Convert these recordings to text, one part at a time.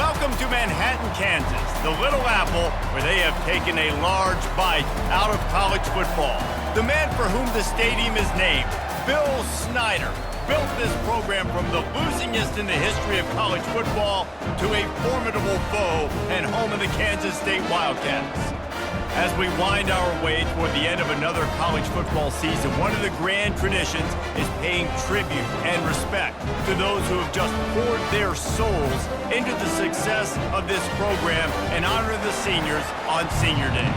Welcome to Manhattan, Kansas, the Little Apple, where they have taken a large bite out of college football. The man for whom the stadium is named, Bill Snyder, built this program from the losingest in the history of college football to a formidable foe and home of the Kansas State Wildcats. As we wind our way toward the end of another college football season, one of the grand traditions is paying tribute and respect to those who have just poured their souls into the success of this program and honor the seniors on Senior Day.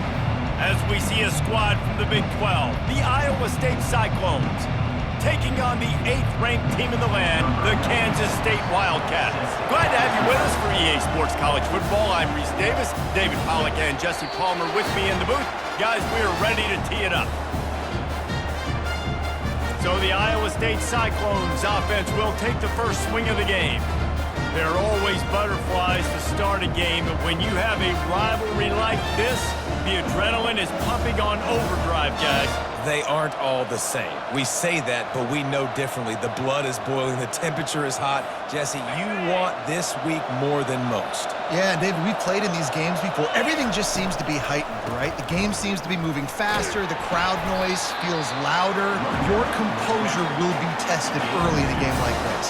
As we see a squad from the Big 12, the Iowa State Cyclones, taking on the 8th-ranked team in the land, the Kansas State Wildcats. Glad to have you with us for EA Sports College Football. I'm Reese Davis, David Pollack and Jesse Palmer with me in the booth. Guys, we are ready to tee it up. So the Iowa State Cyclones offense will take the first swing of the game. There are always butterflies to start a game, but when you have a rivalry like this, the adrenaline is pumping on overdrive, guys. They aren't all the same. We say that, but we know differently. The blood is boiling. The temperature is hot. Jesse, you want this week more than most. Yeah, David, we played in these games before. Everything just seems to be heightened, right? The game seems to be moving faster. The crowd noise feels louder. Your composure will be tested early in a game like this.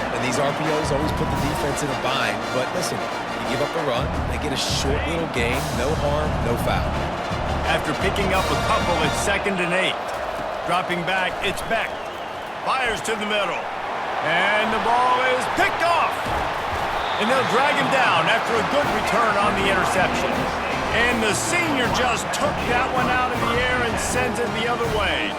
And these RPOs always put the defense in a bind. But listen, you give up a run, they get a short little gain. No harm, no foul. After picking up a couple at 2nd and 8. Dropping back, it's Beck. Fires to the middle. And the ball is picked off. And they'll drag him down after a good return on the interception. And the senior just took that one out of the air and sends it the other way.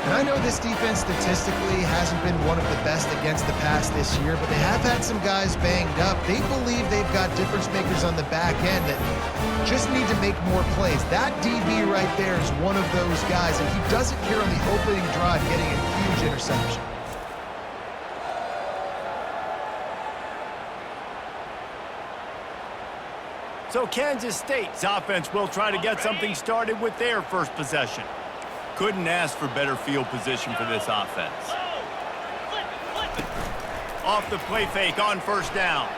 And I know this defense statistically hasn't been one of the best against the pass this year, but they have had some guys banged up. They believe they've got difference makers on the back end that just need to make more plays. That DB right there is one of those guys, and he does it here on the opening drive, getting a huge interception. So Kansas State's offense will try to get something started with their first possession. Couldn't ask for better field position for this offense. Off the play fake on first down.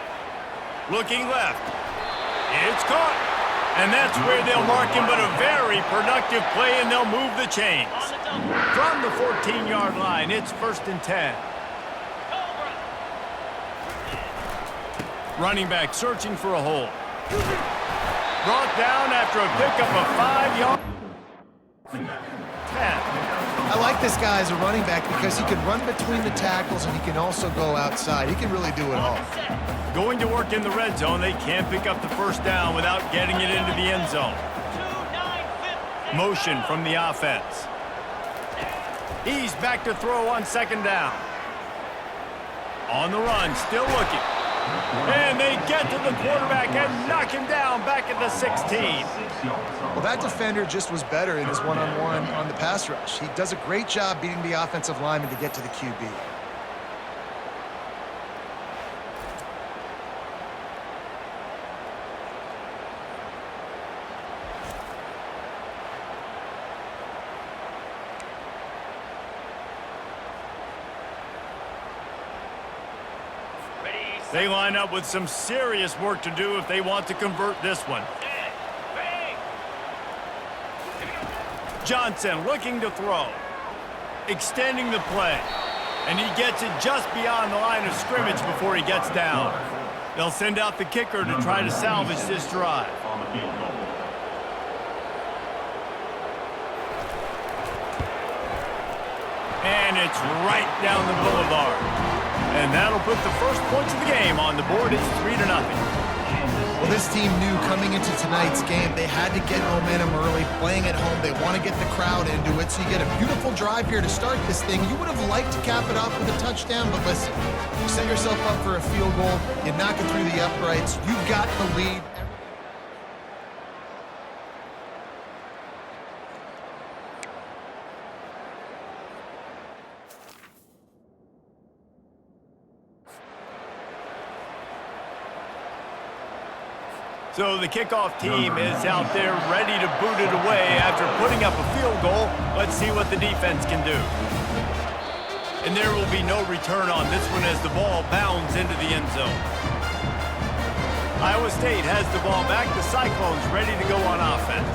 Looking left. It's caught. And that's where they'll mark him, but a very productive play, and they'll move the chains. From the 14-yard line, it's 1st and 10. Running back searching for a hole. Brought down after a pickup of 5 yards. I like this guy as a running back because he can run between the tackles and he can also go outside. He can really do it all. Going to work in the red zone, they can't pick up the first down without getting it into the end zone. Motion from the offense. He's back to throw on 2nd down. On the run, still looking. And they get to the quarterback and knock him down back at the 16. Well, that defender just was better in his one-on-one on the pass rush. He does a great job beating the offensive lineman to get to the QB. They line up with some serious work to do if they want to convert this one. Johnson looking to throw. Extending the play. And he gets it just beyond the line of scrimmage before he gets down. They'll send out the kicker to try to salvage this drive. And it's right down the boulevard. And that'll put the first points of the game on the board. It's 3-0. Well, this team knew coming into tonight's game they had to get momentum early, playing at home. They want to get the crowd into it, so you get a beautiful drive here to start this thing. You would have liked to cap it off with a touchdown, but listen, you set yourself up for a field goal, you knock it through the uprights, you got the lead. So the kickoff team is out there ready to boot it away after putting up a field goal. Let's see what the defense can do. And there will be no return on this one as the ball bounds into the end zone. Iowa State has the ball back. The Cyclones ready to go on offense.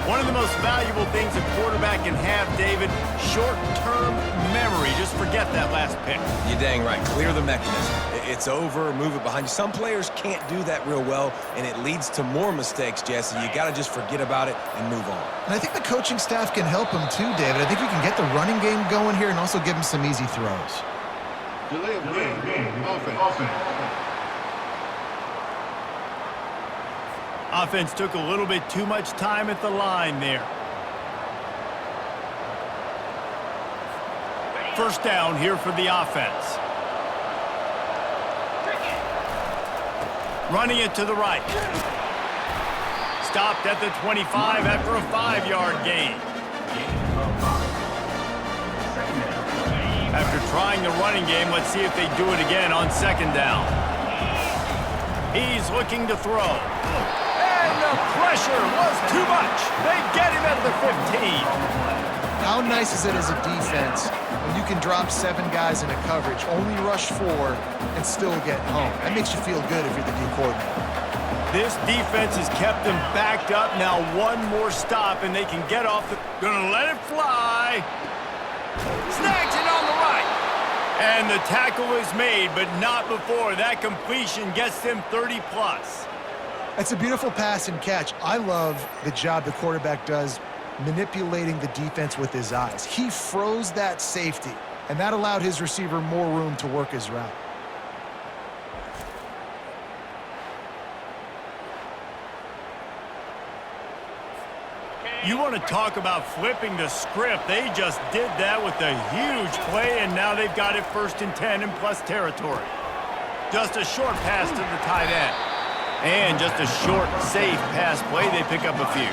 One of the most valuable things a quarterback can have, David, short-term memory. Just forget that last pick. You're dang right. Clear the mechanism. It's over, move it behind you. Some players can't do that real well, and it leads to more mistakes, Jesse. You got to just forget about it and move on. And I think the coaching staff can help him too, David. I think you can get the running game going here and also give him some easy throws. Delay of game. Offense. Offense took a little bit too much time at the line there. First down here for the offense. Running it to the right. Stopped at the 25 after a 5-yard gain. After trying the running game, let's see if they do it again on second down. He's looking to throw. And the pressure was too much. They get him at the 15. How nice is it as a defense when you can drop 7 guys in a coverage, only rush 4, and still get home? That makes you feel good if you're the D coordinator. This defense has kept them backed up. Now one more stop, and they can get off the... Gonna let it fly. Snags it on the right. And the tackle is made, but not before. That completion gets them 30-plus. That's a beautiful pass and catch. I love the job the quarterback does manipulating the defense with his eyes. He froze that safety, and that allowed his receiver more room to work his route. You want to talk about flipping the script. They just did that with a huge play, and now they've got it 1st and 10 in plus territory. Just a short pass to the tight end. And just a short, safe pass play, they pick up a few.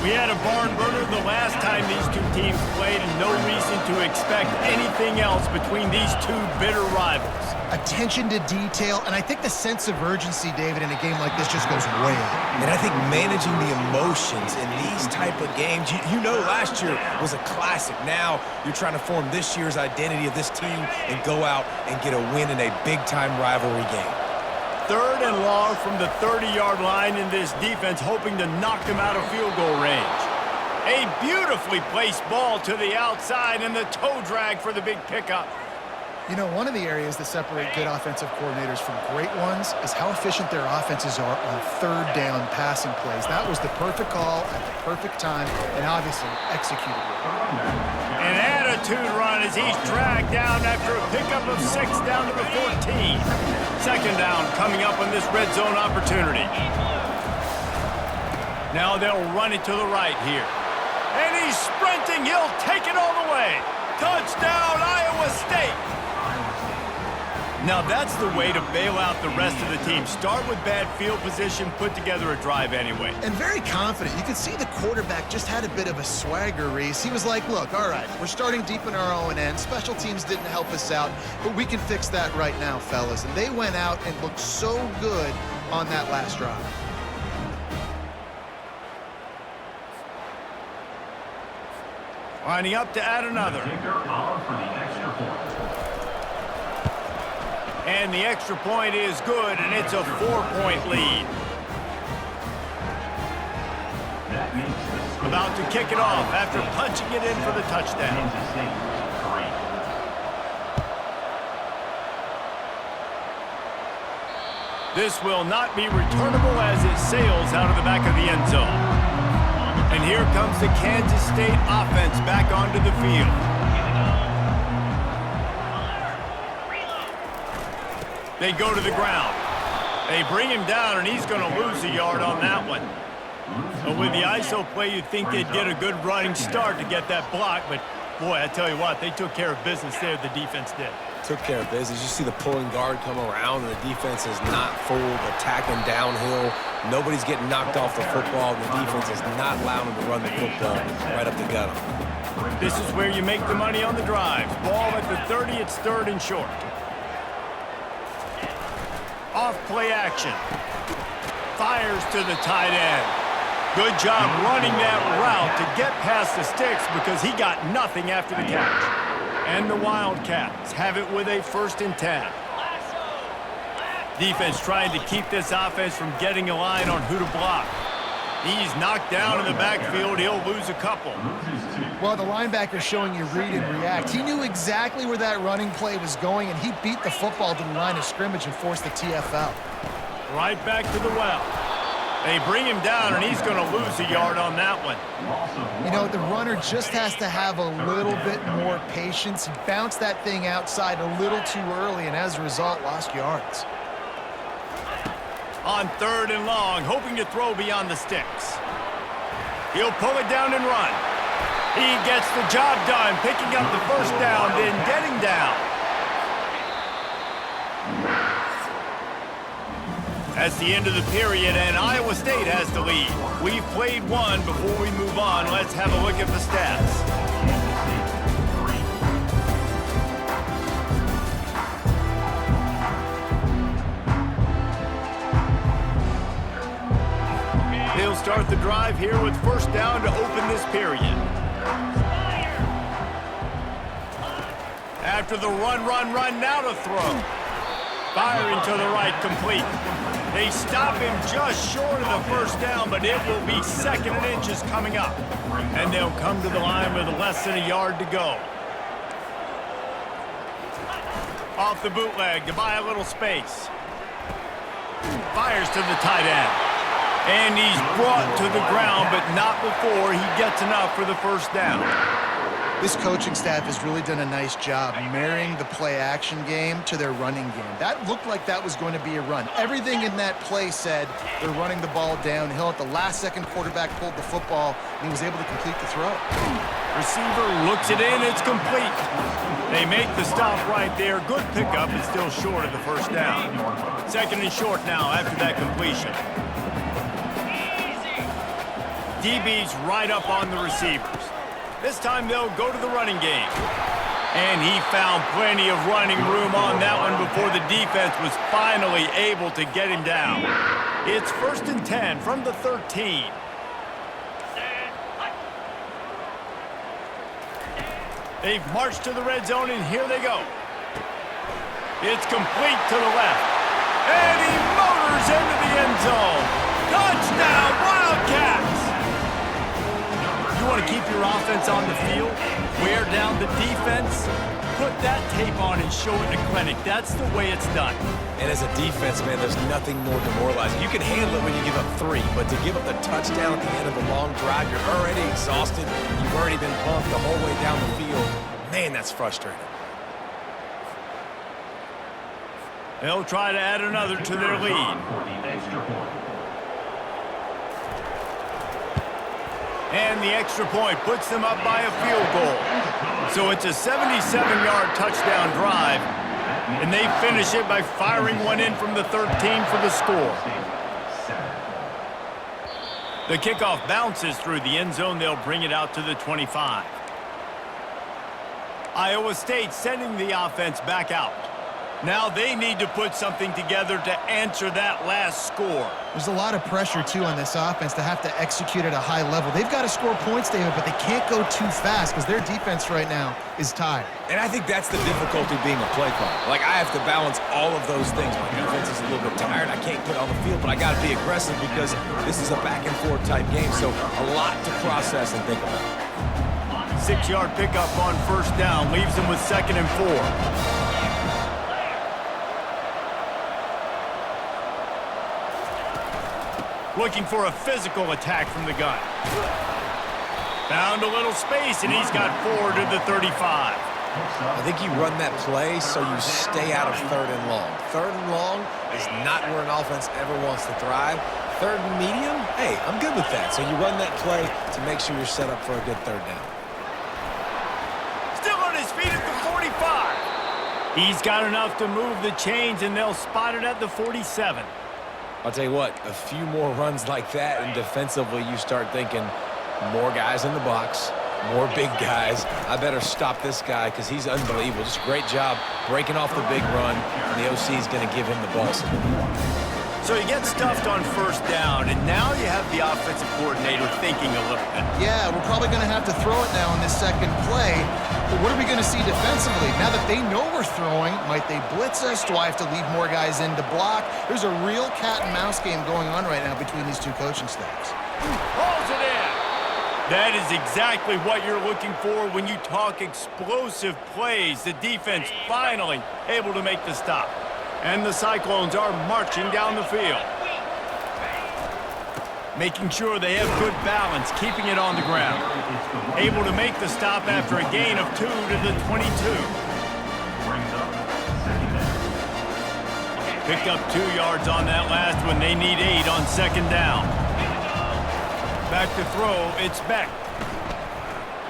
We had a barn burner the last time these two teams played, and no reason to expect anything else between these two bitter rivals. Attention to detail, and I think the sense of urgency, David, in a game like this just goes way up. And I think managing the emotions in these type of games, you know last year was a classic. Now you're trying to form this year's identity of this team and go out and get a win in a big-time rivalry game. 3rd and long from the 30-yard line in this defense, hoping to knock them out of field goal range. A beautifully placed ball to the outside, and the toe drag for the big pickup. You know, one of the areas that separate good offensive coordinators from great ones is how efficient their offenses are on 3rd down passing plays. That was the perfect call at the perfect time, and obviously executed well. An attitude run as he's dragged down after a pickup of 6 down to the 14. Second down coming up on this red zone opportunity. Now they'll run it to the right here. And he's sprinting. He'll take it all the way. Touchdown, Iowa State. Now that's the way to bail out the rest of the team. Start with bad field position, put together a drive anyway. And very confident. You could see the quarterback just had a bit of a swagger, Reese. He was like, look, all right, we're starting deep in our own end. Special teams didn't help us out, but we can fix that right now, fellas. And they went out and looked so good on that last drive. Lining up to add another. And the extra point is good, and it's a 4-point lead. About to kick it off after punching it in for the touchdown. This will not be returnable as it sails out of the back of the end zone. And here comes the Kansas State offense back onto the field. They go to the ground. They bring him down, and he's going to lose a yard on that one. But with the ISO play, you'd think they'd get a good running start to get that block. But, boy, I tell you what, they took care of business there, the defense did. Took care of business. You see the pulling guard come around, and the defense is not fooled, attacking downhill. Nobody's getting knocked off the football, and the defense is not allowing them to run the football right up the gut. This is where you make the money on the drives. Ball at the 30, it's 3rd and short. Off play action. Fires to the tight end. Good job running that route to get past the sticks because he got nothing after the catch. And the Wildcats have it with a 1st and 10. Defense trying to keep this offense from getting a line on who to block. He's knocked down in the backfield. He'll lose a couple. Well, the linebacker's showing you read and react. He knew exactly where that running play was going, and he beat the football to the line of scrimmage and forced the TFL. Right back to the well. They bring him down, and he's going to lose a yard on that one. You know, the runner just has to have a little bit more patience. He bounced that thing outside a little too early, and as a result, lost yards. On 3rd and long, hoping to throw beyond the sticks. He'll pull it down and run. He gets the job done, picking up the first down, then getting down. That's the end of the period, and Iowa State has the lead. We've played one. Before we move on, let's have a look at the stats. They'll start the drive here with first down to open this period. After the run, now to throw. Firing to the right, complete. They stop him just short of the first down, but it will be 2nd and inches coming up. And they'll come to the line with less than a yard to go. Off the bootleg to buy a little space. Fires to the tight end. And he's brought to the ground, but not before he gets enough for the first down. This coaching staff has really done a nice job marrying the play-action game to their running game. That looked like that was going to be a run. Everything in that play said they're running the ball downhill. At the last second, quarterback pulled the football, and he was able to complete the throw. Receiver looks it in. It's complete. They make the stop right there. Good pickup, but still short of the first down. 2nd and short now after that completion. DB's right up on the receivers. This time they'll go to the running game. And he found plenty of running room on that one before the defense was finally able to get him down. It's 1st and 10 from the 13. They've marched to the red zone, and here they go. It's complete to the left. And he motors into the end zone. Touchdown, Wildcats! You want to keep your offense on the field, wear down the defense, put that tape on and show it in a clinic. That's the way it's done. And as a defense, man, there's nothing more demoralizing. You can handle it when you give up 3, but to give up the touchdown at the end of a long drive, you're already exhausted. You've already been pumped the whole way down the field. Man, that's frustrating. They'll try to add another to their lead. And the extra point puts them up by a field goal. So it's a 77-yard touchdown drive, and they finish it by firing one in from the 13 for the score. The kickoff bounces through the end zone. They'll bring it out to the 25. Iowa State sending the offense back out. Now they need to put something together to answer that last score. There's a lot of pressure, too, on this offense to have to execute at a high level. They've got to score points, David, but they can't go too fast because their defense right now is tired. And I think that's the difficulty being a play caller. Like, I have to balance all of those things. My defense is a little bit tired. I can't put on the field, but I got to be aggressive because this is a back-and-forth type game, so a lot to process and think about. 6-yard pickup on first down leaves them with 2nd and 4. Looking for a physical attack from the gun. Found a little space, and he's got 4 to the 35. I think you run that play so you stay out of 3rd and long. 3rd and long is not where an offense ever wants to thrive. 3rd and medium, hey, I'm good with that. So you run that play to make sure you're set up for a good 3rd down. Still on his feet at the 45. He's got enough to move the chains, and they'll spot it at the 47. I'll tell you what, a few more runs like that, and defensively you start thinking more guys in the box, more big guys. I better stop this guy because he's unbelievable. Just a great job breaking off the big run, and the OC is going to give him the ball some more. So you get stuffed on first down, and now you have the offensive coordinator thinking a little bit. Yeah, we're probably going to have to throw it now in this second play. But what are we going to see defensively? Now that they know we're throwing, might they blitz us? Do I have to leave more guys in to block? There's a real cat and mouse game going on right now between these two coaching staffs. Pulls it in. That is exactly what you're looking for when you talk explosive plays. The defense finally able to make the stop. And the Cyclones are marching down the field. Making sure they have good balance, keeping it on the ground. Able to make the stop after a gain of 2 to the 22. Picked up 2 yards on that last one. They need 8 on second down. Back to throw, it's Beck.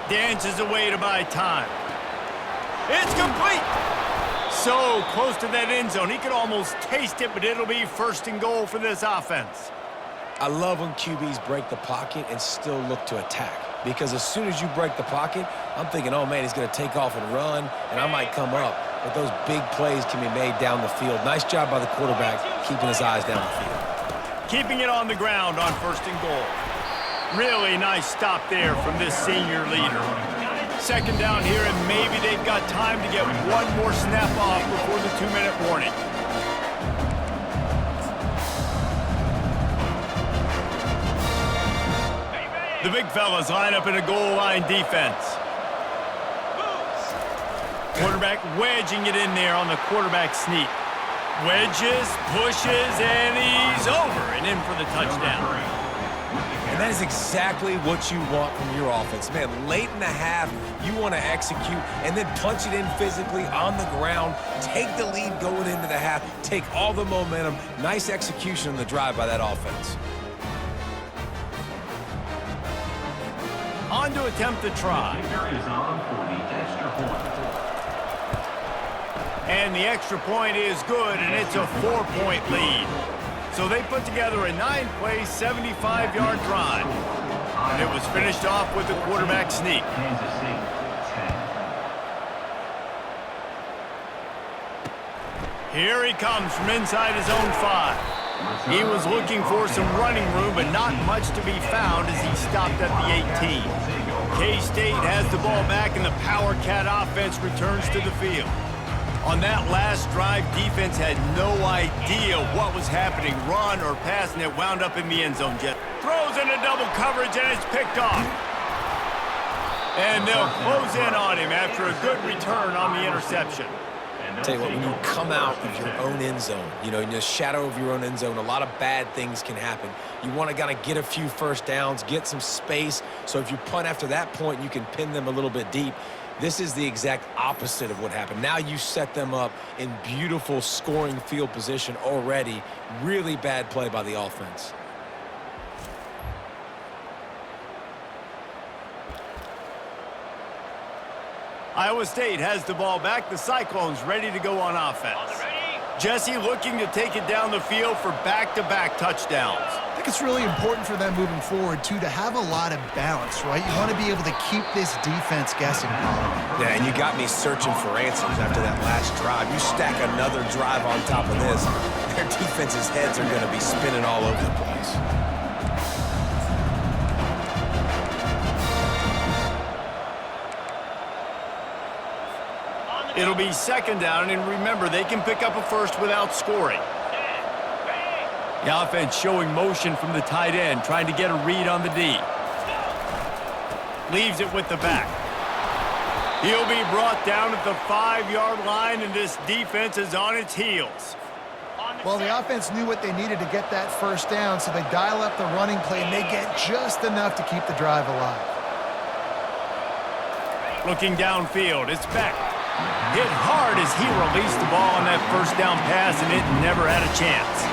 Dances away to buy time. It's complete! So close to that end zone. He could almost taste it, but it'll be first and goal for this offense. I love when QBs break the pocket and still look to attack. Because as soon as you break the pocket, I'm thinking, oh, man, he's going to take off and run, and I might come up. But those big plays can be made down the field. Nice job by the quarterback keeping his eyes down the field. Keeping it on the ground on first and goal. Really nice stop there from this senior leader. Second down here, and maybe they've got time to get one more snap off before the 2-minute warning. The big fellas line up in a goal line defense. Quarterback wedging it in there on the quarterback sneak. Wedges, pushes, and he's over and in for the touchdown. And that is exactly what you want from your offense. Man, late in the half, you want to execute and then punch it in physically on the ground, take the lead going into the half, take all the momentum. Nice execution on the drive by that offense. On to attempt the try. And the extra point is good, and it's a 4-point lead. So they put together a 9-play, 75-yard drive. And it was finished off with the quarterback sneak. Here he comes from inside his own 5. He was looking for some running room, but not much to be found as he stopped at the 18. K-State has the ball back, and the Power Cat offense returns to the field. On that last drive, defense had no idea what was happening, run or pass, and it wound up in the end zone. Jet throws into double coverage, and it's picked off. And they'll close in on him after a good return on the interception. Tell you what, when you come out of your own end zone, you know, in the shadow of your own end zone, a lot of bad things can happen. You want to kind of get a few first downs, get some space, so if you punt after that point, you can pin them a little bit deep. This is the exact opposite of what happened. Now you set them up in beautiful scoring field position already. Really bad play by the offense. Iowa State has the ball back. The Cyclones ready to go on offense. Jesse looking to take it down the field for back-to-back touchdowns. I think it's really important for them moving forward, too, to have a lot of balance, right? You want to be able to keep this defense guessing. Yeah, and you got me searching for answers after that last drive. You stack another drive on top of this, their defense's heads are going to be spinning all over the place. It'll be second down, and remember, they can pick up a first without scoring. The offense showing motion from the tight end, trying to get a read on the D. Leaves it with the back. He'll be brought down at the 5-yard line, and this defense is on its heels. Well, the offense knew what they needed to get that first down, so they dial up the running play, and they get just enough to keep the drive alive. Looking downfield, it's Beck. Hit hard as he released the ball on that first down pass, and it never had a chance.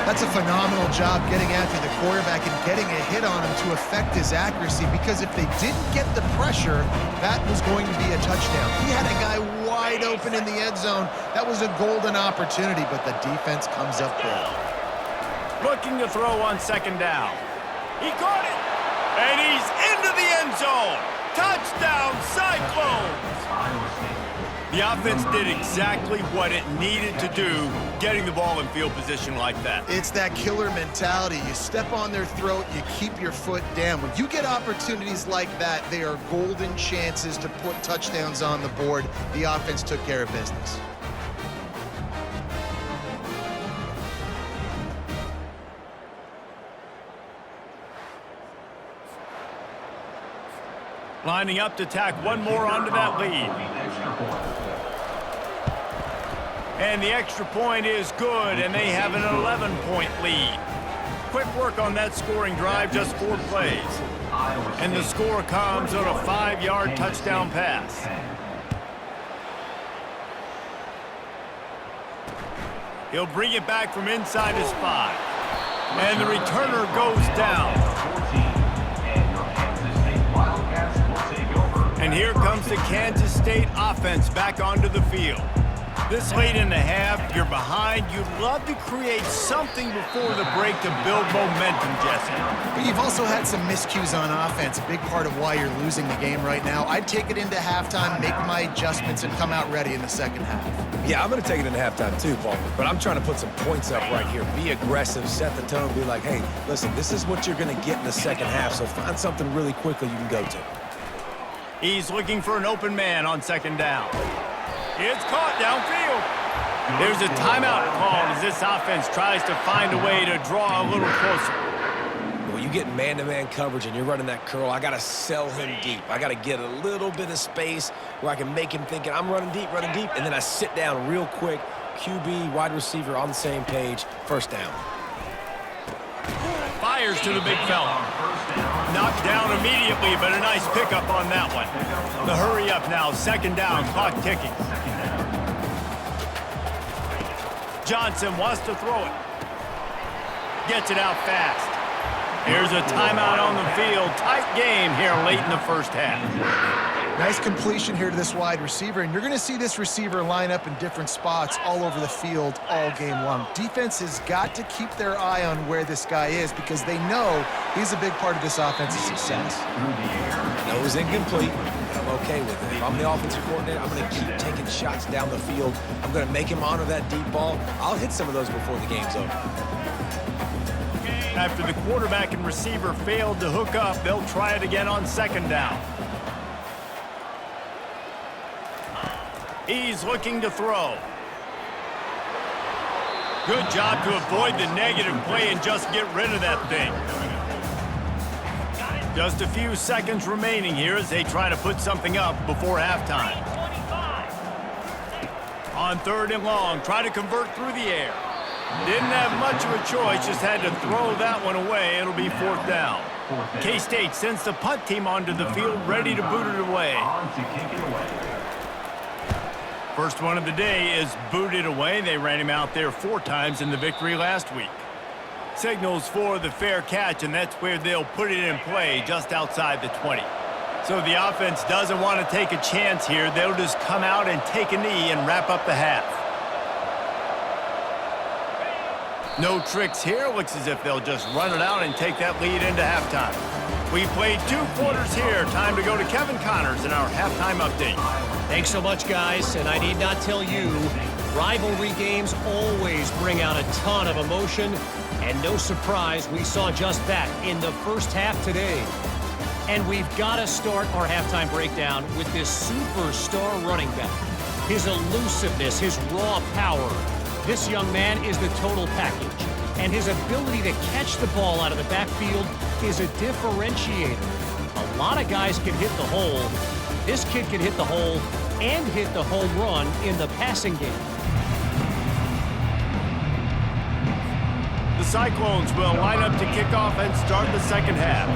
That's a phenomenal job getting after the quarterback and getting a hit on him to affect his accuracy, because if they didn't get the pressure, that was going to be a touchdown. He had a guy wide open in the end zone. That was a golden opportunity, but the defense comes up big. Looking to throw on second down. He caught it, and he's into the end zone. Touchdown, Cyclones! The offense did exactly what it needed to do, getting the ball in field position like that. It's that killer mentality. You step on their throat, you keep your foot down. When you get opportunities like that, they are golden chances to put touchdowns on the board. The offense took care of business. Lining up to tack one more onto that lead. And the extra point is good, and they have an 11-point lead. Quick work on that scoring drive, just 4 plays. And the score comes on a 5-yard touchdown pass. He'll bring it back from inside his 5. And the returner goes down. And here comes the Kansas State offense back onto the field. This late in the half, you're behind. You'd love to create something before the break to build momentum, Jesse. But you've also had some miscues on offense, a big part of why you're losing the game right now. I'd take it into halftime, make my adjustments, and come out ready in the second half. Yeah, I'm going to take it into halftime too, Paul. But I'm trying to put some points up right here. Be aggressive, set the tone, be like, hey, listen, this is what you're going to get in the second half, so find something really quickly you can go to. He's looking for an open man on second down. It's caught downfield. There's a timeout called as this offense tries to find a way to draw a little closer. When you get man-to-man coverage and you're running that curl, I got to sell him deep. I got to get a little bit of space where I can make him thinking I'm running deep, and then I sit down real quick. QB, wide receiver on the same page, first down. Fires to the big fella. Knocked down immediately, but a nice pickup on that one. The hurry up now, second down, clock ticking. Johnson wants to throw it. Gets it out fast. Here's a timeout on the field. Tight game here late in the first half. Nice completion here to this wide receiver, and you're going to see this receiver line up in different spots all over the field all game long. Defense has got to keep their eye on where this guy is because they know he's a big part of this offense's success. No, it was incomplete. I'm okay with it. If I'm the offensive coordinator, I'm going to keep taking shots down the field. I'm going to make him honor that deep ball. I'll hit some of those before the game's over. After the quarterback and receiver failed to hook up, they'll try it again on second down. He's looking to throw. Good job to avoid the negative play and just get rid of that thing. Just a few seconds remaining here as they try to put something up before halftime. On third and long, try to convert through the air. Didn't have much of a choice, just had to throw that one away. It'll be fourth down. K-State sends the punt team onto the field, ready to boot it away. First one of the day is booted away. They ran him out there 4 times in the victory last week. Signals for the fair catch, and that's where they'll put it in play just outside the 20. So the offense doesn't want to take a chance here. They'll just come out and take a knee and wrap up the half. No tricks here. Looks as if they'll just run it out and take that lead into halftime. We played 2 quarters here. Time to go to Kevin Connors in our halftime update. Thanks so much, guys, and I need not tell you, rivalry games always bring out a ton of emotion, and no surprise, we saw just that in the first half today. And we've got to start our halftime breakdown with this superstar running back. His elusiveness, his raw power. This young man is the total package, and his ability to catch the ball out of the backfield is a differentiator. A lot of guys can hit the hole. This kid can hit the hole and hit the home run in the passing game. The Cyclones will line up to kick off and start the second half.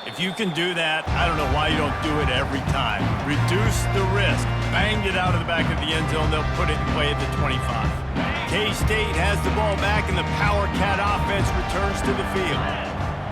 If you can do that, I don't know why you don't do it every time. Reduce the risk. Banged it out of the back of the end zone. They'll put it in play at the 25. K-State has the ball back, and the Power Cat offense returns to the field.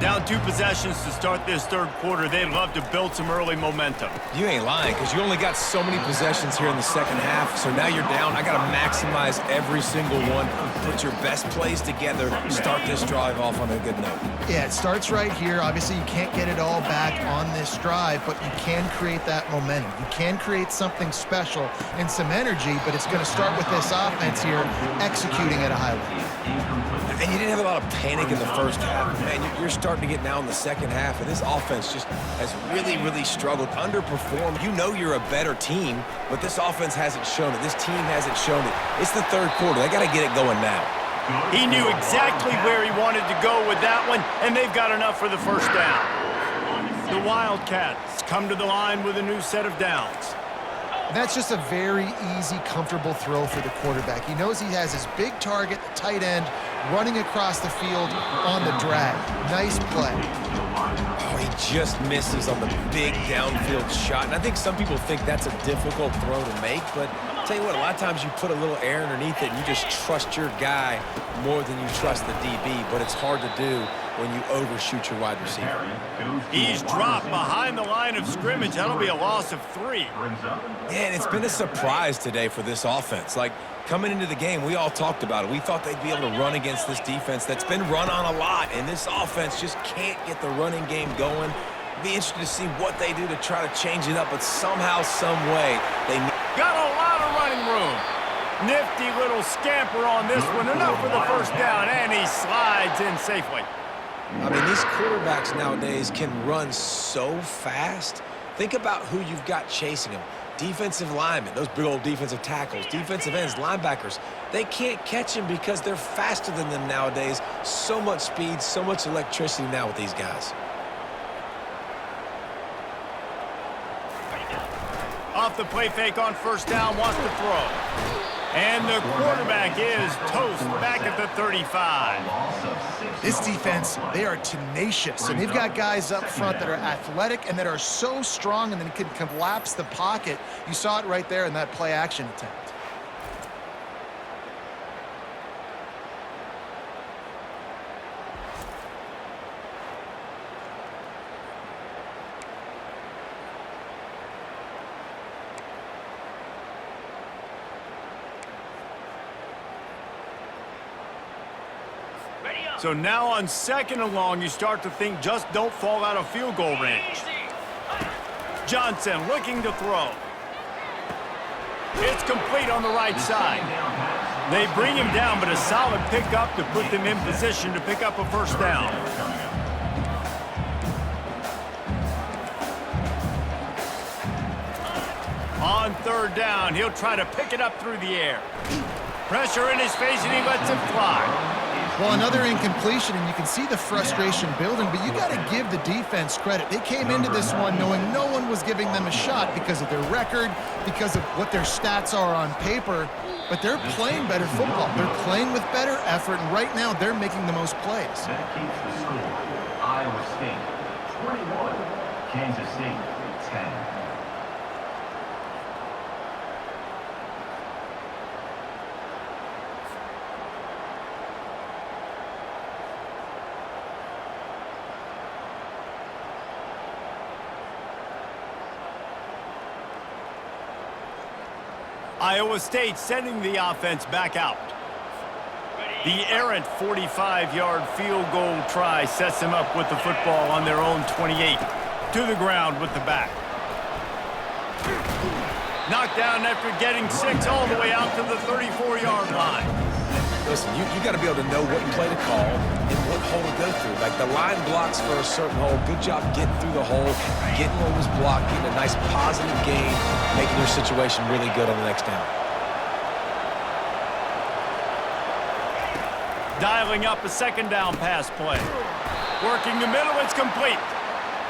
Down 2 possessions to start this third quarter. They'd love to build some early momentum. You ain't lying, because you only got so many possessions here in the second half, so now you're down. I got to maximize every single one, put your best plays together, start this drive off on a good note. Yeah, it starts right here. Obviously, you can't get it all back on this drive, but you can create that momentum. You can create something special and some energy, but it's going to start with this offense here executing at a high level. And you didn't have a lot of panic in the first half. Man, you're starting to get now in the second half, and this offense just has really, really struggled, underperformed. You know you're a better team, but this offense hasn't shown it. This team hasn't shown it. It's the third quarter. They got to get it going now. He knew exactly where he wanted to go with that one, and they've got enough for the first down. The Wildcats come to the line with a new set of downs. That's just a very easy, comfortable throw for the quarterback. He knows he has his big target, the tight end, running across the field on the drag. Nice play. Oh, he just misses on the big downfield shot. And I think some people think that's a difficult throw to make, but I'll tell you what, a lot of times you put a little air underneath it and you just trust your guy more than you trust the DB, but it's hard to do when you overshoot your wide receiver. He's dropped behind the line of scrimmage. That'll be a loss of 3. Yeah, and it's been a surprise today for this offense. Like, coming into the game, we all talked about it. We thought they'd be able to run against this defense that's been run on a lot, and this offense just can't get the running game going. It'd be interesting to see what they do to try to change it up, but somehow, some way, they got a lot of running room. Nifty little scamper on this one. Enough for the first down, and he slides in safely. I mean, these quarterbacks nowadays can run so fast. Think about who you've got chasing them. Defensive linemen, those big old defensive tackles, defensive ends, linebackers. They can't catch them because they're faster than them nowadays. So much speed, so much electricity now with these guys. Off the play fake on first down, wants to throw. And the quarterback is toast back at the 35. This defense, they are tenacious, and they've got guys up front that are athletic and that are so strong and then can collapse the pocket. You saw it right there in that play action attempt. So now on second and long, you start to think just don't fall out of field goal range. Johnson looking to throw. It's complete on the right side. They bring him down, but a solid pickup to put them in position to pick up a first down. On third down, he'll try to pick it up through the air. Pressure in his face, and he lets him fly. Well, another incompletion, and you can see the frustration building, but you got to give the defense credit. They came into this one knowing no one was giving them a shot because of their record, because of what their stats are on paper, but they're playing better football. They're playing with better effort, and right now they're making the most plays. That keeps the score. Iowa State 21, Kansas State 10. Iowa State sending the offense back out. The errant 45-yard field goal try sets them up with the football on their own 28. To the ground with the back. Knocked down after getting 6 all the way out to the 34-yard line. Listen, you got to be able to know what play to call and what hole to go through. Like, the line blocks for a certain hole. Good job getting through the hole, getting what was blocked, getting a nice positive gain, making your situation really good on the next down. Dialing up a second down pass play. Working the middle, it's complete.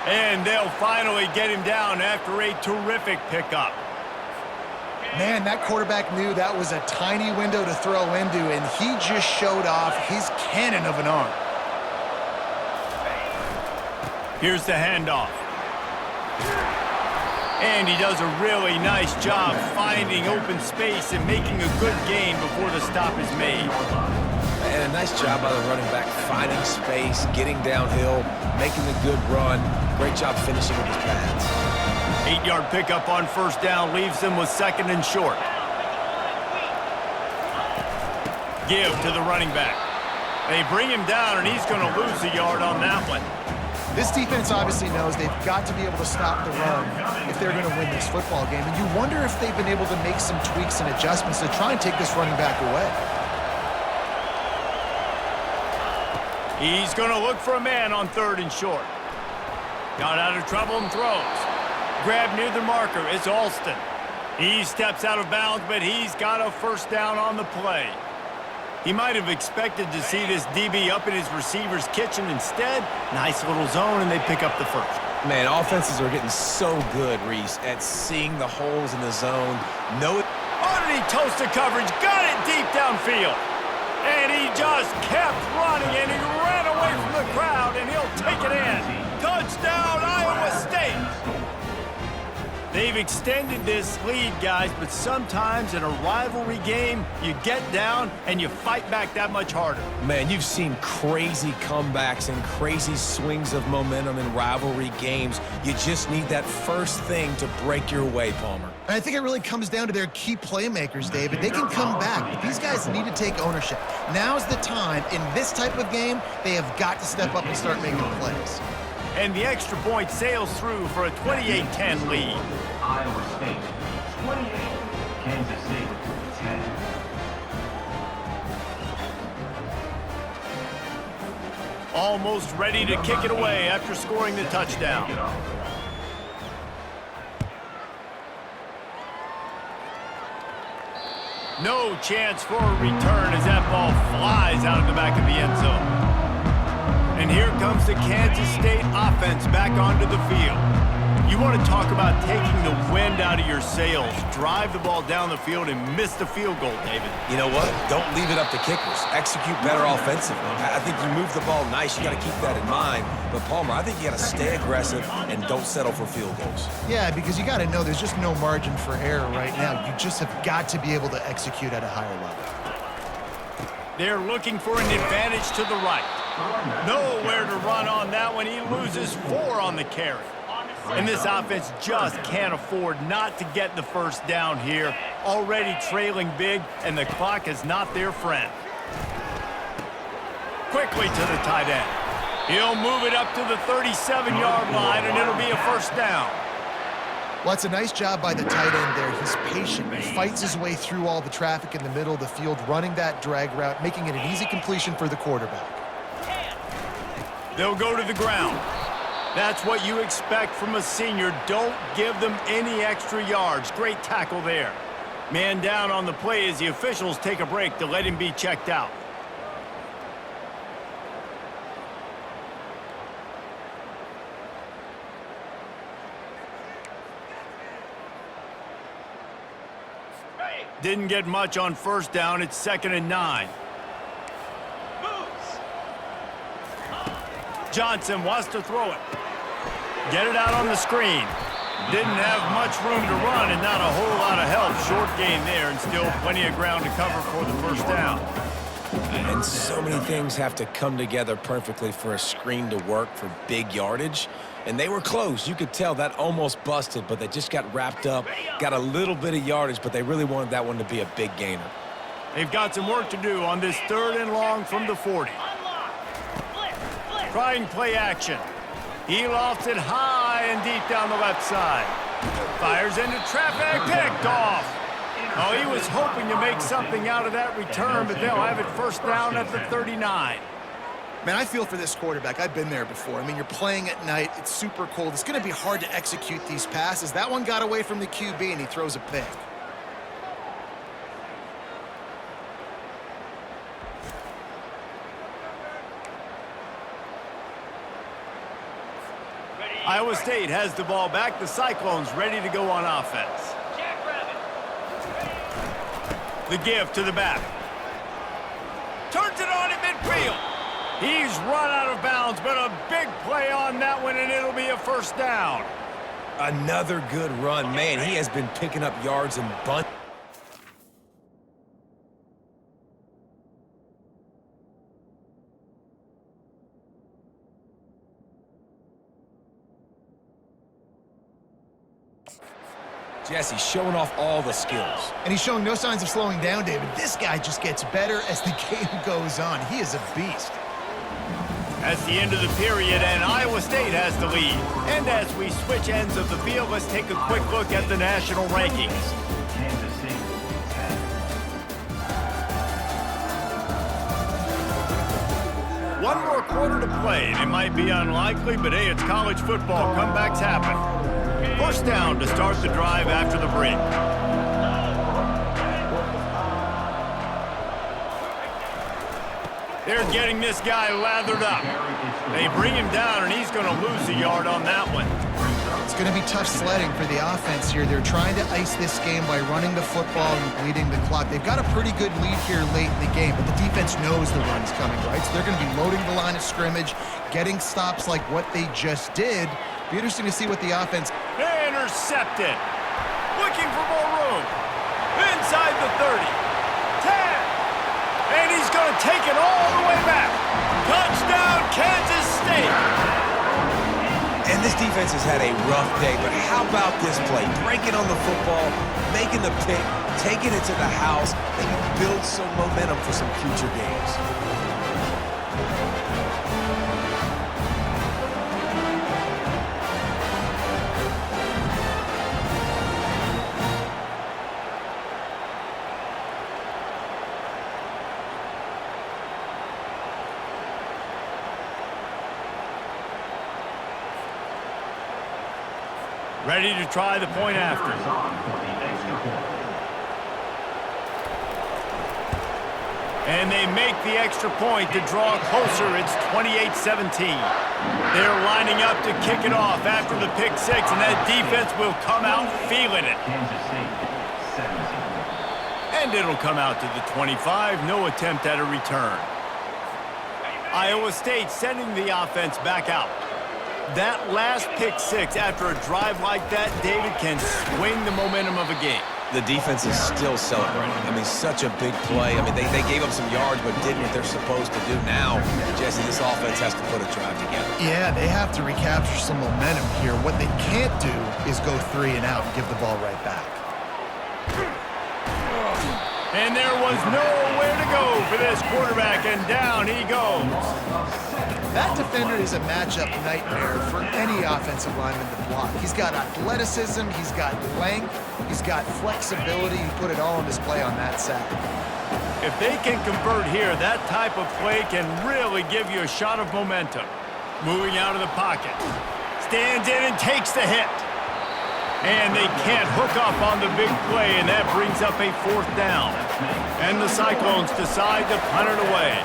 And they'll finally get him down after a terrific pickup. Man, that quarterback knew that was a tiny window to throw into, and he just showed off his cannon of an arm. Here's the handoff. And he does a really nice job finding open space and making a good gain before the stop is made. And a nice job by the running back, finding space, getting downhill, making a good run. Great job finishing with his pads. 8-yard pickup on first down leaves them with 2nd and short. Give to the running back. They bring him down, and he's going to lose a yard on that one. This defense obviously knows they've got to be able to stop the run if they're going to win this football game. And you wonder if they've been able to make some tweaks and adjustments to try and take this running back away. He's going to look for a man on 3rd and short. Got out of trouble and throws. Grab near the marker. It's Alston. He steps out of bounds, but he's got a first down on the play. He might have expected to see this DB up in his receiver's kitchen. Instead, nice little zone, and they pick up the first. Man, offenses are getting so good, Reese, at seeing the holes in the zone. Underneath toasted coverage, got it deep downfield. And he just kept running, and he ran away from the crowd, and he'll take it in. Touchdown, Iowa State! They've extended this lead, guys, but sometimes in a rivalry game, you get down and you fight back that much harder. Man, you've seen crazy comebacks and crazy swings of momentum in rivalry games. You just need that first thing to break your way, Palmer. And I think it really comes down to their key playmakers, David. They can come back, but these guys need to take ownership. Now's the time. In this type of game, they have got to step up and start making plays. And the extra point sails through for a 28-10 lead. Iowa State 28, Kansas State 10. Almost ready to kick it away after scoring the touchdown. No chance for a return as that ball flies out of the back of the end zone. And here comes the Kansas State offense back onto the field. You want to talk about taking the wind out of your sails. Drive the ball down the field and miss the field goal, David. You know what? Don't leave it up to kickers. Execute better offensively. I think you move the ball nice. You got to keep that in mind. But, Palmer, I think you got to stay aggressive and don't settle for field goals. Yeah, because you got to know there's just no margin for error right now. You just have got to be able to execute at a higher level. They're looking for an advantage to the right. Nowhere to run on that one. He loses 4 on the carry. And this offense just can't afford not to get the first down here. Already trailing big, and the clock is not their friend. Quickly to the tight end. He'll move it up to the 37-yard line, and it'll be a first down. Well, it's a nice job by the tight end there. He's patient. He fights his way through all the traffic in the middle of the field, running that drag route, making it an easy completion for the quarterback. They'll go to the ground. That's what you expect from a senior. Don't give them any extra yards. Great tackle there. Man down on the play as the officials take a break to let him be checked out. Didn't get much on first down. It's 2nd and 9. Johnson wants to throw it. Get it out on the screen. Didn't have much room to run and not a whole lot of help. Short gain there and still plenty of ground to cover for the first down. And so many things have to come together perfectly for a screen to work for big yardage. And they were close. You could tell that almost busted, but they just got wrapped up, got a little bit of yardage, but they really wanted that one to be a big gainer. They've got some work to do on this 3rd and long from the 40. Trying play action. He lofts it high and deep down the left side. Fires into traffic, picked off. Oh, he was hoping to make something out of that return, but they'll have it first down at the 39. Man, I feel for this quarterback. I've been there before. I mean, you're playing at night. It's super cold. It's going to be hard to execute these passes. That one got away from the QB, and he throws a pick. Iowa State has the ball back. The Cyclones ready to go on offense. The give to the back. Turns it on at midfield. He's run out of bounds, but a big play on that one, and it'll be a first down. Another good run. Man, he has been picking up yards and bunch. Jesse showing off all the skills. And he's showing no signs of slowing down, David. This guy just gets better as the game goes on. He is a beast. That's the end of the period, and Iowa State has the lead. And as we switch ends of the field, let's take a quick look at the national rankings. Kansas State 10. One more quarter to play. It might be unlikely, but hey, it's college football. Comebacks happen. First down to start the drive after the break. They're getting this guy lathered up. They bring him down, and he's going to lose a yard on that one. It's going to be tough sledding for the offense here. They're trying to ice this game by running the football and bleeding the clock. They've got a pretty good lead here late in the game, but the defense knows the run's coming, right? So they're going to be loading the line of scrimmage, getting stops like what they just did. Be interesting to see what the offense... Intercepted. Looking for more room. Inside the 30. 10. And he's going to take it all the way back. Touchdown, Kansas State. And this defense has had a rough day, but how about this play? Breaking on the football, making the pick, taking it to the house, maybe build some momentum for some future games. Ready to try the point after. And they make the extra point to draw closer. It's 28-17. They're lining up to kick it off after the pick six, and that defense will come out feeling it. Kansas State 17. And it'll come out to the 25. No attempt at a return. Iowa State sending the offense back out. That last pick six after a drive like that, David, can swing the momentum of a game. The defense is still celebrating. I mean, such a big play. I mean, they gave up some yards but did what they're supposed to do. Now, Jesse, this offense has to put a drive together. Yeah, they have to recapture some momentum here. What they can't do is go 3 and out and give the ball right back. And there was nowhere to go for this quarterback, and down he goes. That defender is a matchup nightmare for any offensive lineman to block. He's got athleticism, he's got length, he's got flexibility. He put it all on display on that sack. If they can convert here, that type of play can really give you a shot of momentum. Moving out of the pocket. Stands in and takes the hit. And they can't hook up on the big play, and that brings up a 4th down. And the Cyclones decide to punt it away.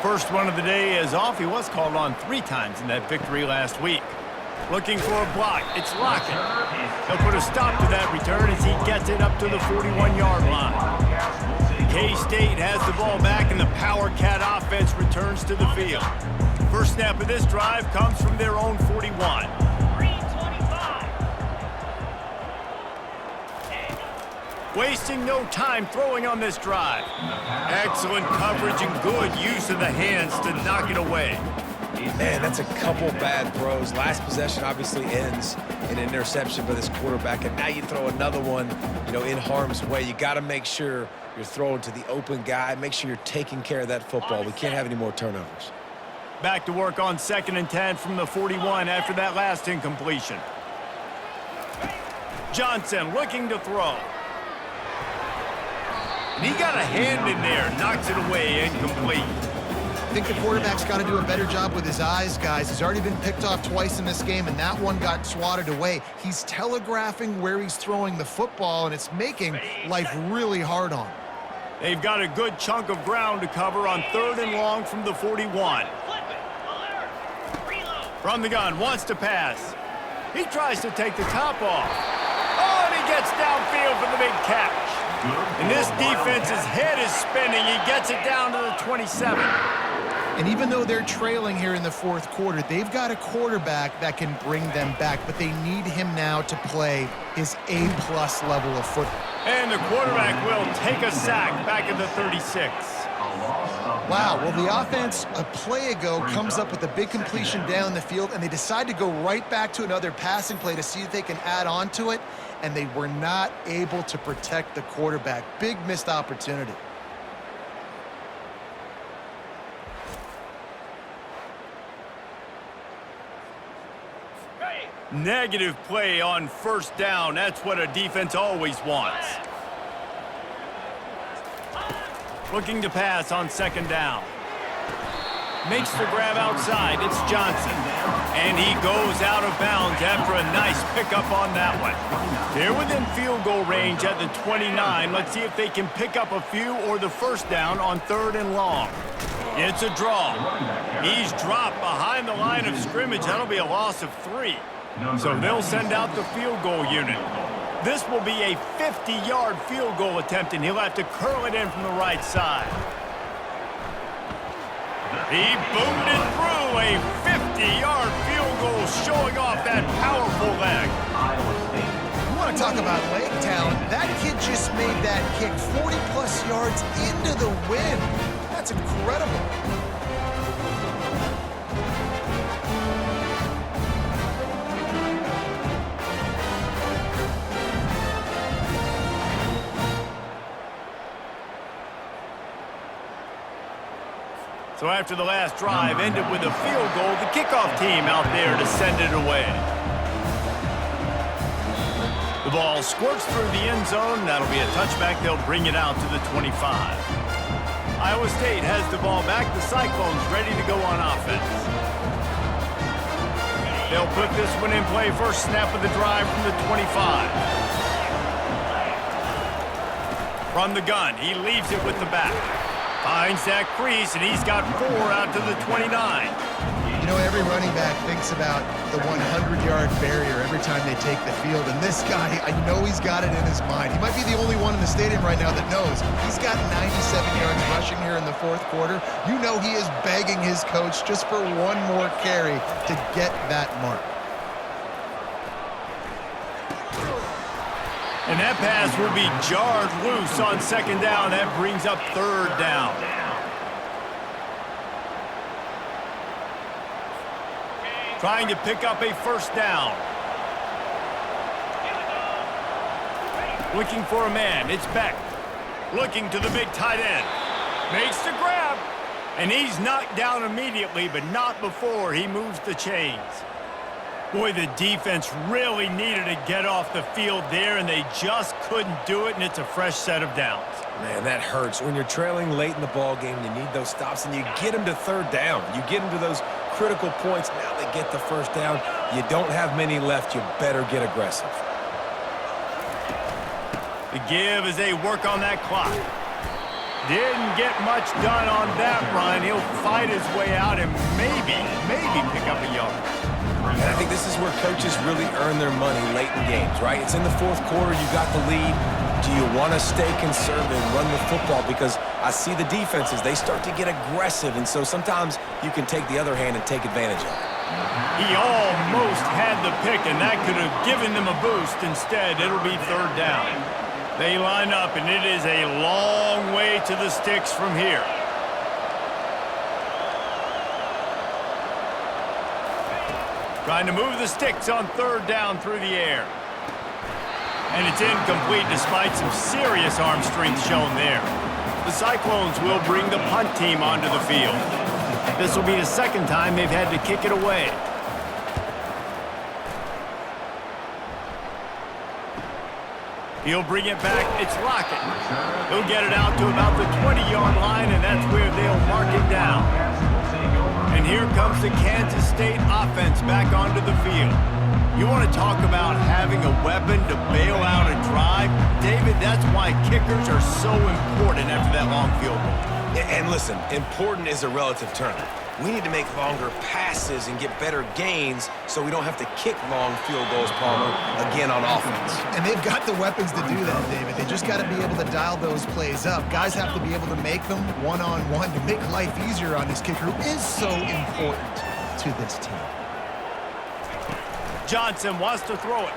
First one of the day is off. He was called on 3 times in that victory last week. Looking for a block. It's Lockett. He'll put a stop to that return as he gets it up to the 41-yard line. K-State has the ball back, and the Power Cat offense returns to the field. First snap of this drive comes from their own 41. Wasting no time throwing on this drive. Excellent coverage and good use of the hands to knock it away. Man, that's a couple bad throws. Last possession obviously ends in an interception for this quarterback, and now you throw another one, in harm's way. You got to make sure you're throwing to the open guy. Make sure you're taking care of that football. We can't have any more turnovers. Back to work on 2nd and 10 from the 41 after that last incompletion. Johnson looking to throw. And he got a hand in there, knocks it away, incomplete. I think the quarterback's got to do a better job with his eyes, guys. He's already been picked off twice in this game, and that one got swatted away. He's telegraphing where he's throwing the football, and it's making life really hard on him. They've got a good chunk of ground to cover on 3rd and long from the 41. From the gun, wants to pass. He tries to take the top off. Oh, and he gets downfield for the big catch. And this defense's head is spinning. He gets it down to the 27. And even though they're trailing here in the 4th quarter, they've got a quarterback that can bring them back, but they need him now to play his A-plus level of football. And the quarterback will take a sack back at the 36. Wow, well, the offense a play ago comes up with a big completion down the field, and they decide to go right back to another passing play to see if they can add on to it, and they were not able to protect the quarterback. Big missed opportunity. Negative play on first down. That's what a defense always wants. Looking to pass on second down. Makes the grab outside. It's Johnson. And he goes out of bounds after a nice pickup on that one. They're within field goal range at the 29. Let's see if they can pick up a few or the first down on 3rd and long. It's a draw. He's dropped behind the line of scrimmage. That'll be a loss of 3. So they'll send out the field goal unit. This will be a 50-yard field goal attempt, and he'll have to curl it in from the right side. He boomed it through. A 50-yard field goal showing off that powerful leg. You want to talk about leg talent? That kid just made that kick 40-plus yards into the wind. That's incredible. So after the last drive ended with a field goal, the kickoff team out there to send it away. The ball squirts through the end zone. That'll be a touchback. They'll bring it out to the 25. Iowa State has the ball back. The Cyclones ready to go on offense. They'll put this one in play. First snap of the drive from the 25. From the gun, he leaves it with the back. Finds that crease, and he's got 4 out to the 29. You know, every running back thinks about the 100-yard barrier every time they take the field, and this guy, I know he's got it in his mind. He might be the only one in the stadium right now that knows. He's got 97 yards rushing here in the 4th quarter. You know he is begging his coach just for one more carry to get that mark. And that pass will be jarred loose on second down. That brings up 3rd down. Trying to pick up a first down. Looking for a man. It's Beck. Looking to the big tight end. Makes the grab. And he's knocked down immediately, but not before he moves the chains. Boy, the defense really needed to get off the field there, and they just couldn't do it, and it's a fresh set of downs. Man, that hurts. When you're trailing late in the ball game, you need those stops, and you get them to 3rd down. You get them to those critical points. Now they get the first down. You don't have many left. You better get aggressive. The give as they work on that clock. Didn't get much done on that run. He'll fight his way out and maybe pick up a yard. And I think this is where coaches really earn their money late in games, right? It's in the 4th quarter. You got the lead. Do you want to stay conservative, run the football? Because I see the defenses, they start to get aggressive, and so sometimes you can take the other hand and take advantage of it. He almost had the pick, and that could have given them a boost. Instead, it'll be 3rd down. They line up, and it is a long way to the sticks from here. Trying to move the sticks on 3rd down through the air. And it's incomplete despite some serious arm strength shown there. The Cyclones will bring the punt team onto the field. This will be the 2nd time they've had to kick it away. He'll bring it back. It's Lockett. He'll get it out to about the 20-yard line, and that's where they'll mark it down. And here comes the Kansas State offense back onto the field. You want to talk about having a weapon to bail out a drive? David, that's why kickers are so important after that long field goal. And listen, important is a relative term. We need to make longer passes and get better gains so we don't have to kick long field goals, Palmer, again on offense. And they've got the weapons to do that, David. They just got to be able to dial those plays up. Guys have to be able to make them one-on-one to make life easier on this kicker, who is so important to this team. Johnson wants to throw it.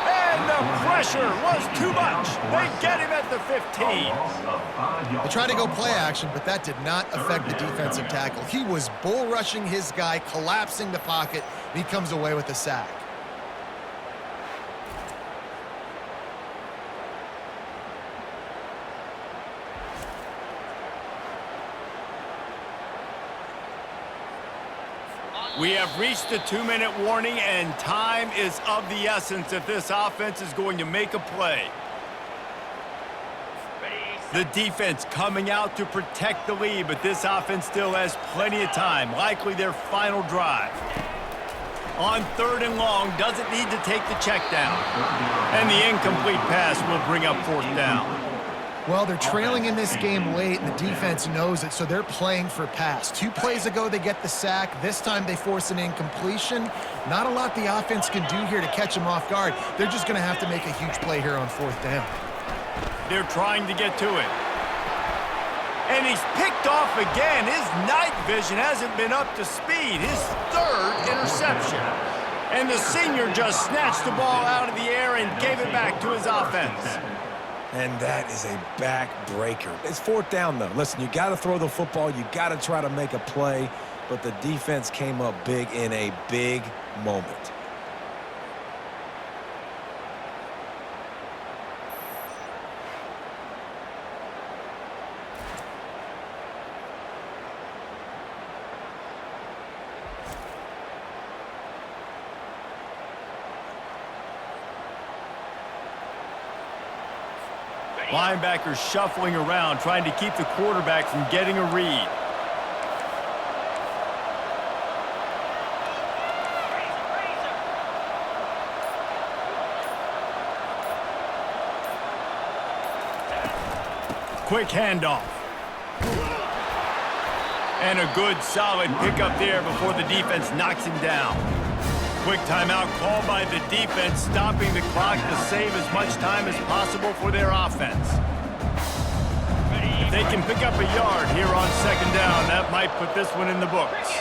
And pressure was too much. They get him at the 15. They tried to go play action, but that did not affect the defensive tackle. He was bull rushing his guy, collapsing the pocket, and he comes away with a sack. We have reached the 2-minute warning, and time is of the essence if this offense is going to make a play. The defense coming out to protect the lead, but this offense still has plenty of time, likely their final drive. On 3rd and long, doesn't need to take the check down. And the incomplete pass will bring up 4th down. Well, they're trailing in this game late, and the defense knows it, so they're playing for pass. 2 plays ago, they get the sack. This time, they force an incompletion. Not a lot the offense can do here to catch them off guard. They're just going to have to make a huge play here on 4th down. They're trying to get to it. And he's picked off again. His night vision hasn't been up to speed. His 3rd interception. And the senior just snatched the ball out of the air and gave it back to his offense. And that is a backbreaker. It's 4th down, though. Listen, you got to throw the football. You got to try to make a play. But the defense came up big in a big moment. Linebackers shuffling around, trying to keep the quarterback from getting a read. Quick handoff. And a good, solid pickup there before the defense knocks him down. Quick timeout called by the defense, stopping the clock to save as much time as possible for their offense. If they can pick up a yard here on 2nd down, that might put this one in the books.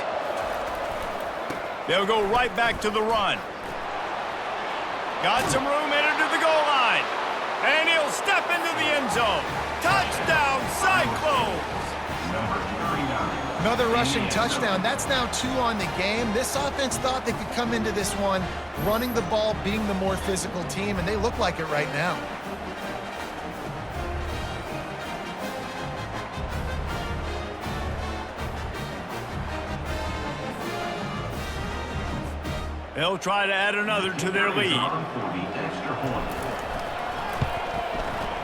They'll go right back to the run. Got some room headed to the goal line. And he'll step into the end zone. Touchdown, Cyclones! Another rushing touchdown. That's now 2 on the game. This offense thought they could come into this one running the ball, being the more physical team, and they look like it right now. They'll try to add another to their lead.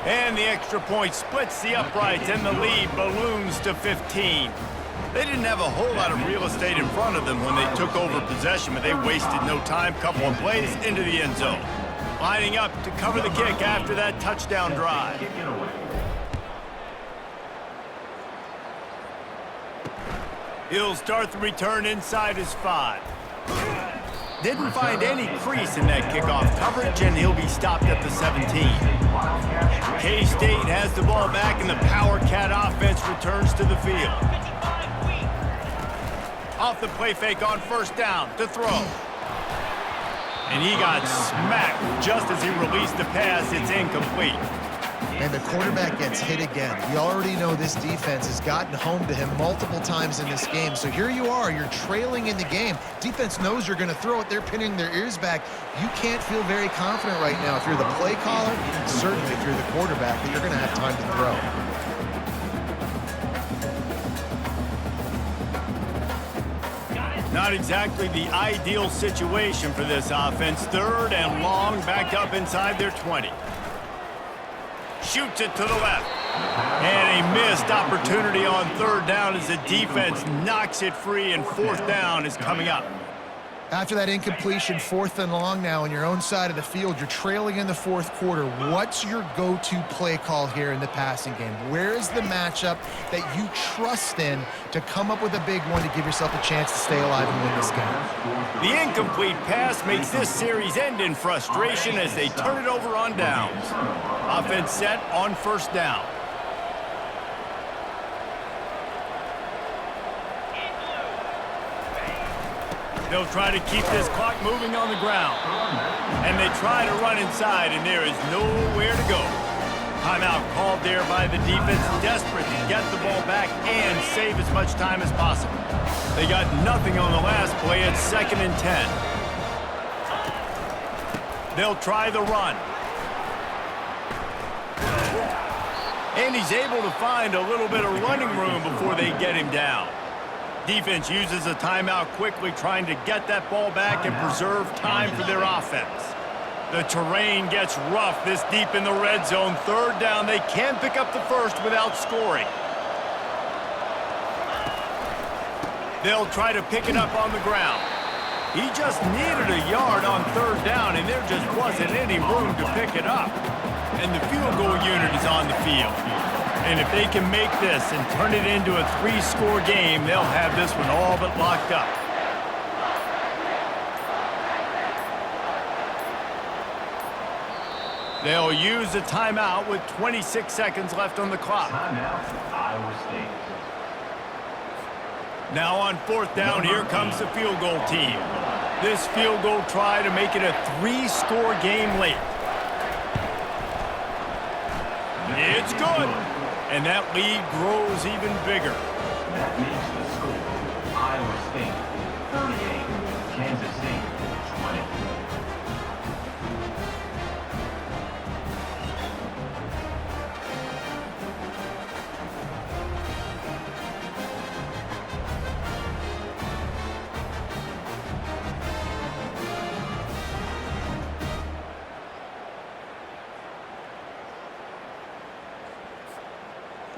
And the extra point splits the uprights, and the lead balloons to 15. They didn't have a whole lot of real estate in front of them when they took over possession, but they wasted no time. Couple of plays into the end zone. Lining up to cover the kick after that touchdown drive. He'll start the return inside his 5. Didn't find any crease in that kickoff coverage, and he'll be stopped at the 17. K-State has the ball back, and the Power Cat offense returns to the field. Off the play fake on 1st down to throw. And he got smacked just as he released the pass. It's incomplete. And the quarterback gets hit again. You already know this defense has gotten home to him multiple times in this game. So here you are, you're trailing in the game. Defense knows you're going to throw it. They're pinning their ears back. You can't feel very confident right now. If you're the play caller, certainly if you're the quarterback, that you're going to have time to throw. Not exactly the ideal situation for this offense. 3rd and long, backed up inside their 20. Shoots it to the left. And a missed opportunity on 3rd down as the defense knocks it free, and 4th down is coming up. After that incompletion, 4th and long now on your own side of the field, you're trailing in the 4th quarter. What's your go-to play call here in the passing game? Where is the matchup that you trust in to come up with a big one to give yourself a chance to stay alive and win this game? The incomplete pass makes this series end in frustration as they turn it over on downs. Offense set on 1st down. They'll try to keep this clock moving on the ground. And they try to run inside, and there is nowhere to go. Timeout called there by the defense, desperate to get the ball back and save as much time as possible. They got nothing on the last play. It's 2nd and 10. They'll try the run. And he's able to find a little bit of running room before they get him down. Defense uses a timeout quickly, trying to get that ball back and preserve time for their offense. The terrain gets rough this deep in the red zone. 3rd down, they can pick up the first without scoring. They'll try to pick it up on the ground. He just needed a yard on 3rd down, and there just wasn't any room to pick it up. And the field goal unit is on the field. And if they can make this and turn it into a 3-score game, they'll have this one all but locked up. They'll use a timeout with 26 seconds left on the clock. Timeout, Iowa State. Now on 4th down, here comes the field goal team. This field goal try to make it a 3-score game late. It's good. And that lead grows even bigger. That makes the score Iowa State 38, Kansas State 20.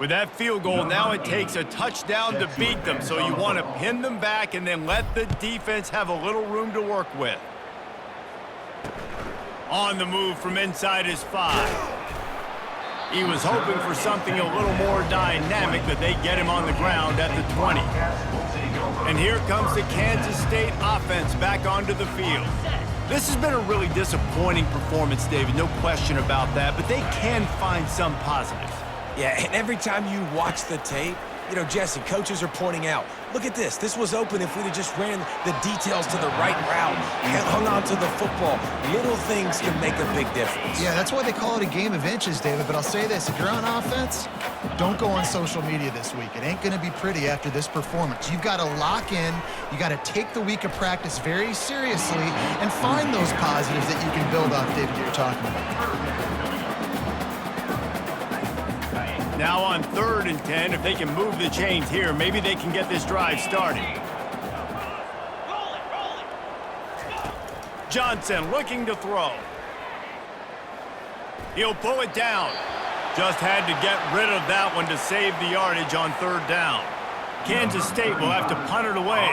With that field goal, now it takes a touchdown to beat them, so you want to pin them back and then let the defense have a little room to work with. On the move from inside his 5. He was hoping for something a little more dynamic, but they get him on the ground at the 20. And here comes the Kansas State offense back onto the field. This has been a really disappointing performance, David, no question about that, but they can find some positives. Yeah, and every time you watch the tape, you know, Jesse, coaches are pointing out, look at this. This was open if we'd have just ran the details to the right route, hung on to the football. Little things can make a big difference. Yeah, that's why they call it a game of inches, David. But I'll say this, if you're on offense, don't go on social media this week. It ain't going to be pretty after this performance. You've got to lock in. You got to take the week of practice very seriously and find those positives that you can build off, David, that you're talking about. Now on 3rd and 10, if they can move the chains here, maybe they can get this drive started. Johnson looking to throw. He'll pull it down. Just had to get rid of that one to save the yardage on 3rd down. Kansas State will have to punt it away.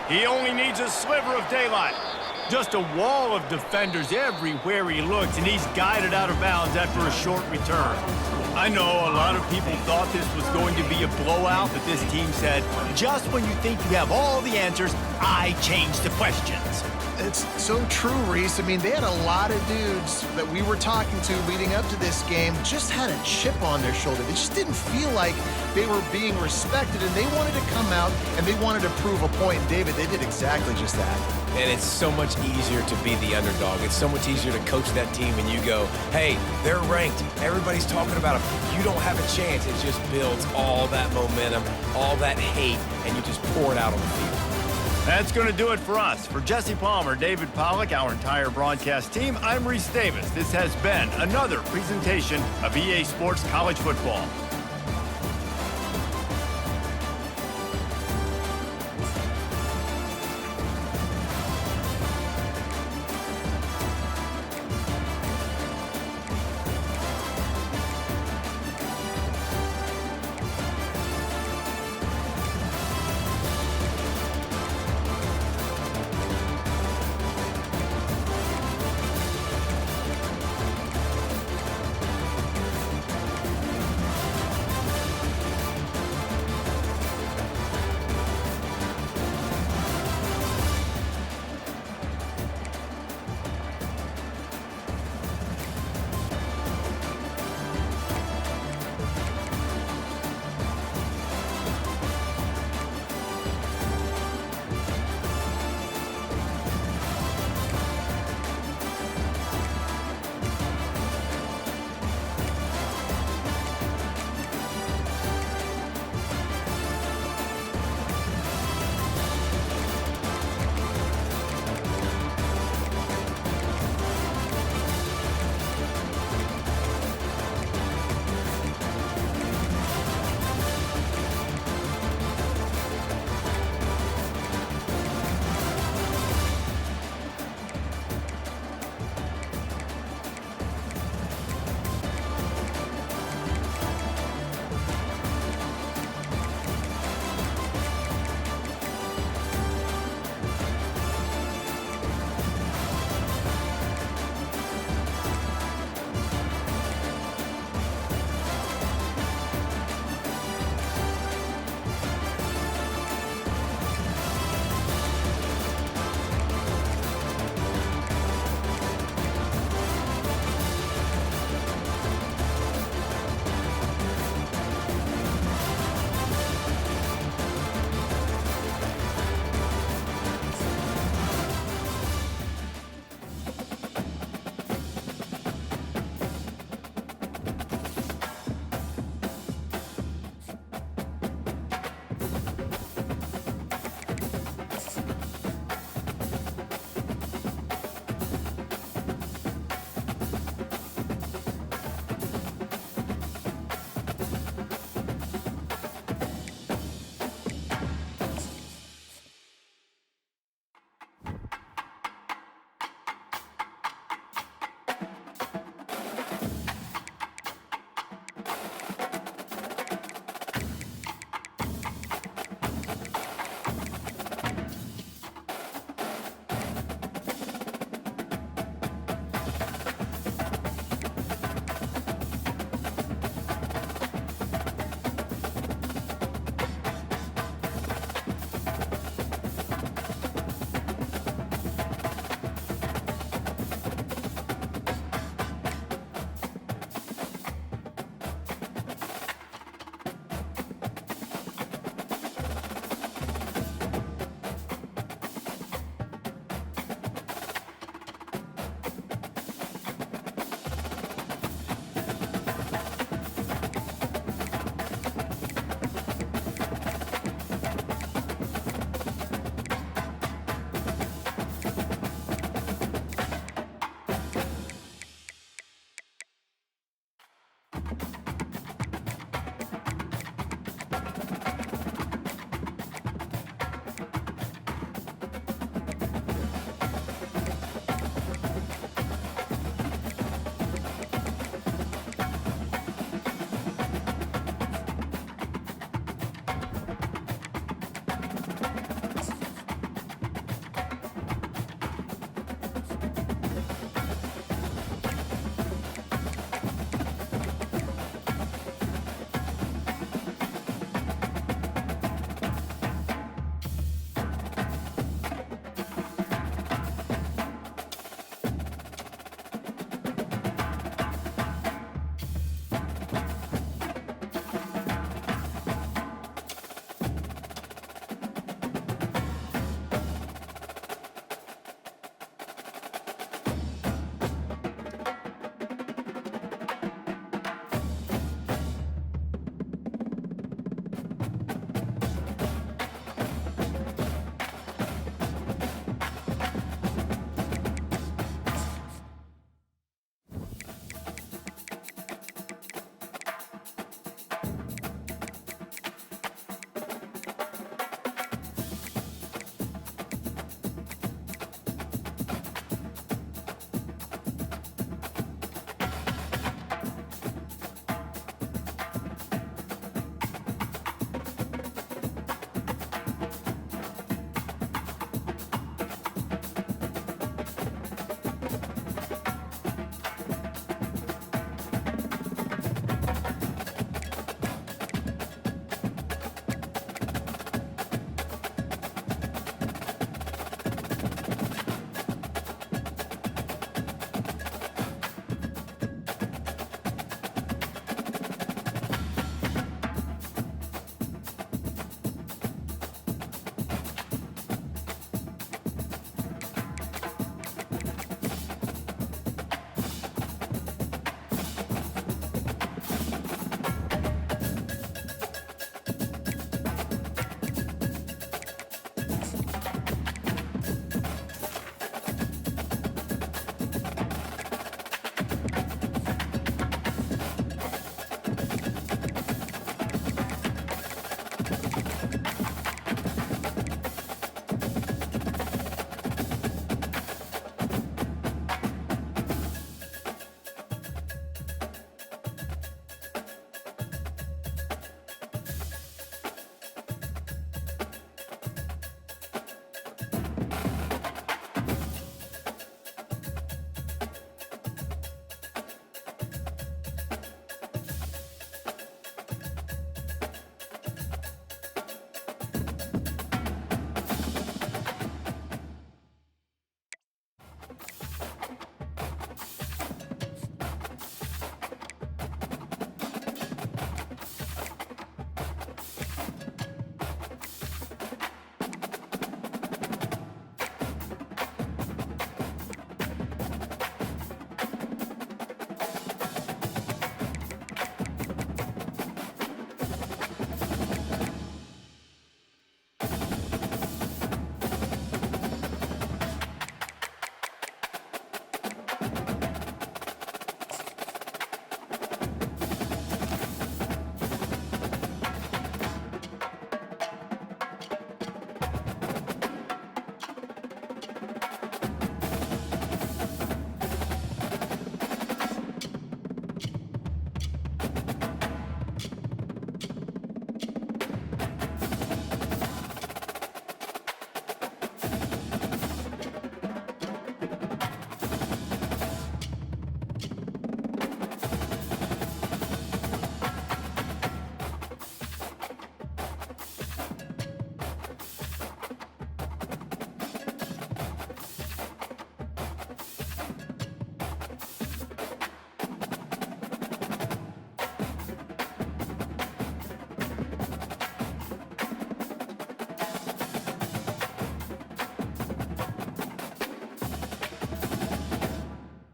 He only needs a sliver of daylight. Just a wall of defenders everywhere he looks, and he's guided out of bounds after a short return. I know a lot of people thought this was going to be a blowout, but this team said, just when you think you have all the answers, I change the questions. It's so true, Reese. I mean, they had a lot of dudes that we were talking to leading up to this game just had a chip on their shoulder. They just didn't feel like they were being respected, and they wanted to come out and they wanted to prove a point. And David, they did exactly just that. And it's so much easier to be the underdog. It's so much easier to coach that team and you go, hey, they're ranked. Everybody's talking about them. You don't have a chance. It just builds all that momentum, all that hate, and you just pour it out on the field. That's going to do it for us. For Jesse Palmer, David Pollack, our entire broadcast team, I'm Reese Davis. This has been another presentation of EA Sports College Football.